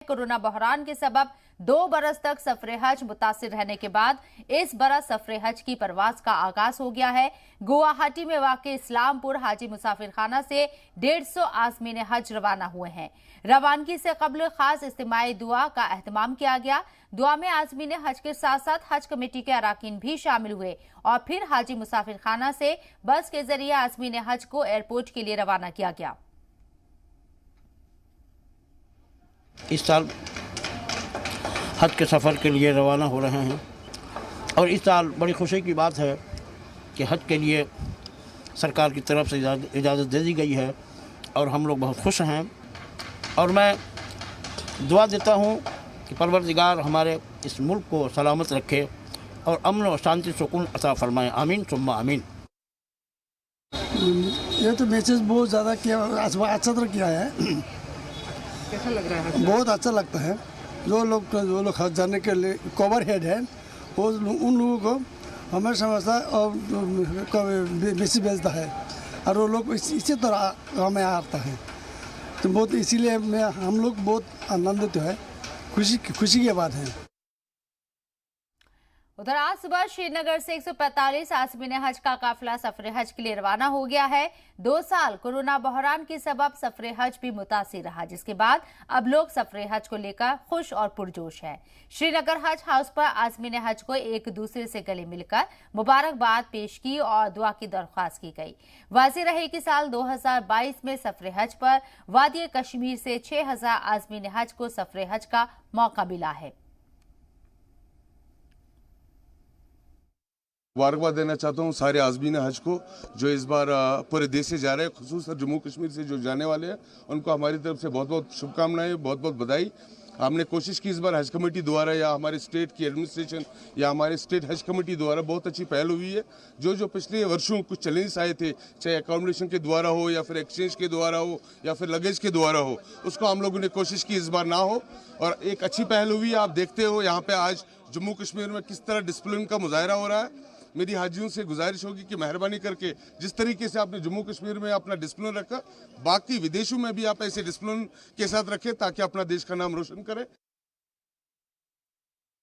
Corona बहरान के सबब 2 बरस तक सफरे हज मुतासिर रहने के बाद इस बरस सफरे हज की परवाज का आगाज हो गया है। गुवाहाटी में वाक़ई इस्लामपुर हाजी मुसाफिर खाना से 150 आज़मीन हज रवाना हुए हैं। रवानगी से कबल खास इज्तिमाई दुआ का एहतमाम किया गया। दुआ में आज़मीन हज के साथ साथ हज कमेटी के अराकीन भी शामिल हुए और फिर हाजी मुसाफिर खाना से बस के जरिए आज़मीन हज को एयरपोर्ट के लिए रवाना किया गया। इस साल हज के सफ़र के लिए रवाना हो रहे हैं और इस साल बड़ी खुशी की बात है कि हज के लिए सरकार की तरफ से इजाज़त दे दी गई है और हम लोग बहुत खुश हैं। और मैं दुआ देता हूँ कि परवरदिगार हमारे इस मुल्क को सलामत रखे और अमन और शांति सुकून अता फरमाए। आमीन सुम्मा आमीन। ये तो मैसेज बहुत ज़्यादा किया, अच्छा तरह किया है। कैसा लग रहा है? बहुत अच्छा लगता है। जो लोग हज जाने के लिए कवर हेड है वो उन लोगों को हमेशा और मैसेज भेजता है और वो लोग इसी तरह हमें आता है। तो बहुत इसीलिए हम लोग बहुत आनंदित है, खुशी की बात है। उधर आज सुबह श्रीनगर से 145 आज़मीन हज का काफिला सफरे हज के लिए रवाना हो गया है। 2 साल कोरोना बहरान के सबब सफरे हज भी मुतासिर रहा, जिसके बाद अब लोग सफरे हज को लेकर खुश और पुरजोश हैं। श्रीनगर हज हाउस पर आज़मीन हज को एक दूसरे से गले मिलकर मुबारकबाद पेश की और दुआ की दरख्वास्त की गई। वाज़ेह रहे कि साल 2022 में सफरे हज पर वादी कश्मीर से 6000 आज़मीन हज को सफरे हज का मौका मिला है। मुबारकबाद देना चाहता हूँ सारे आज़मीन हज को जो इस बार पूरे देश से जा रहे हैं, खुसूसन जम्मू कश्मीर से जो जाने वाले हैं उनको हमारी तरफ से बहुत बहुत शुभकामनाएं, बहुत बहुत बधाई। हमने कोशिश की इस बार हज कमेटी द्वारा या हमारे स्टेट की एडमिनिस्ट्रेशन या हमारे स्टेट हज कमेटी द्वारा बहुत अच्छी पहल हुई है। जो पिछले वर्षों कुछ चैलेंजेस आए थे, चाहे अकोमोडेशन के द्वारा हो या फिर एक्सचेंज के द्वारा हो या फिर लगेज के द्वारा हो, उसको हम लोगों ने कोशिश की इस बार ना हो और एक अच्छी पहल हुई है। आप देखते हो यहाँ पे आज जम्मू कश्मीर में किस तरह डिसिप्लिन का मुजाहरा हो रहा है। मेरी हाजियों से गुजारिश होगी कि मेहरबानी करके जिस तरीके से आपने जम्मू कश्मीर में अपना डिसिप्लिन रखा, बाकी विदेशों में भी आप ऐसे डिसिप्लिन के साथ रखें ताकि अपना देश का नाम रोशन करें।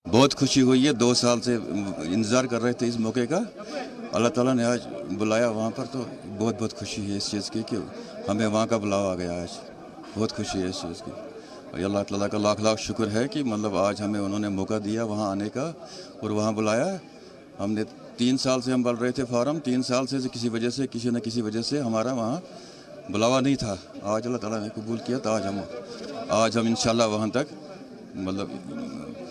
बहुत खुशी हुई है, 2 साल से इंतज़ार कर रहे थे इस मौके का। अल्लाह ताला ने आज बुलाया वहाँ पर, तो बहुत बहुत खुशी है इस चीज़ की कि हमें वहाँ का बुलावा आ गया। आज बहुत खुशी है इस चीज़ की। अल्लाह ताला का लाख लाख शुक्र है कि मतलब आज हमें उन्होंने मौका दिया वहाँ आने का और वहाँ बुलाया। हमने 3 साल से हम भर रहे थे फॉर्म, 3 साल से किसी न किसी वजह से हमारा वहाँ बुलावा नहीं था। आज अल्लाह ताला ने कबूल किया तो आज हम इंशाल्लाह वहाँ तक मतलब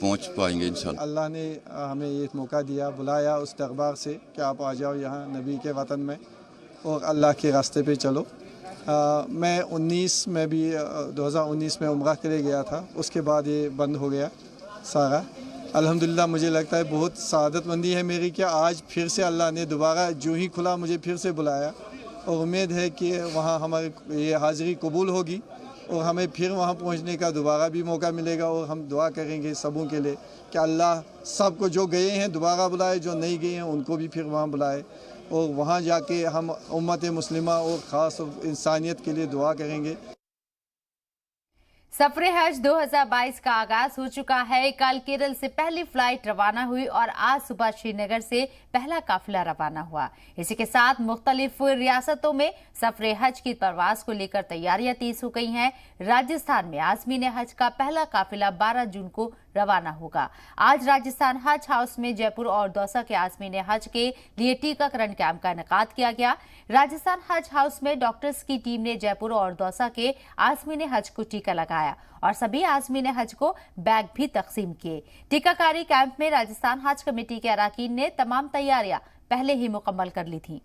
पहुँच पाएंगे इंशाल्लाह। अल्लाह ने हमें ये मौका दिया, बुलाया उस अखबार से कि आप आ जाओ यहाँ नबी के वतन में और अल्लाह के रास्ते पे चलो। मैं 2019 में उम्रा के लिए गया था, उसके बाद ये बंद हो गया सारा। अल्हम्दुलिल्लाह मुझे लगता है बहुत सादतमंदी है मेरी कि आज फिर से अल्लाह ने दोबारा जो ही खुला मुझे फिर से बुलाया और उम्मीद है कि वहाँ हमारी ये हाज़िरी कबूल होगी और हमें फिर वहाँ पहुँचने का दोबारा भी मौका मिलेगा। और हम दुआ करेंगे सबों के लिए कि अल्लाह सबको जो गए हैं दोबारा बुलाए, जो नहीं गए हैं उनको भी फिर वहाँ बुलाए और वहाँ जाके हम उम्मत मुस्लिमा और ख़ास इंसानियत के लिए दुआ करेंगे। सफरे हज 2022 का आगाज हो चुका है। कल केरल से पहली फ्लाइट रवाना हुई और आज सुबह श्रीनगर से पहला काफिला रवाना हुआ। इसी के साथ मुख्तलिफ रियासतों में सफरे हज की परवाज को लेकर तैयारियां तेज हो गई हैं। राजस्थान में आज़मीन हज का पहला काफिला 12 जून को रवाना होगा। आज राजस्थान हज हाउस में जयपुर और दौसा के आज़मीन हज के लिए टीकाकरण कैंप का इनेकाद किया गया। राजस्थान हज हाउस में डॉक्टर्स की टीम ने जयपुर और दौसा के आज़मीन हज को टीका लगाया और सभी आज़मीन हज को बैग भी तकसीम किए। टीकाकारी कैंप में राजस्थान हज कमेटी के अराकीन ने तमाम तैयारियां पहले ही मुकम्मल कर ली थी।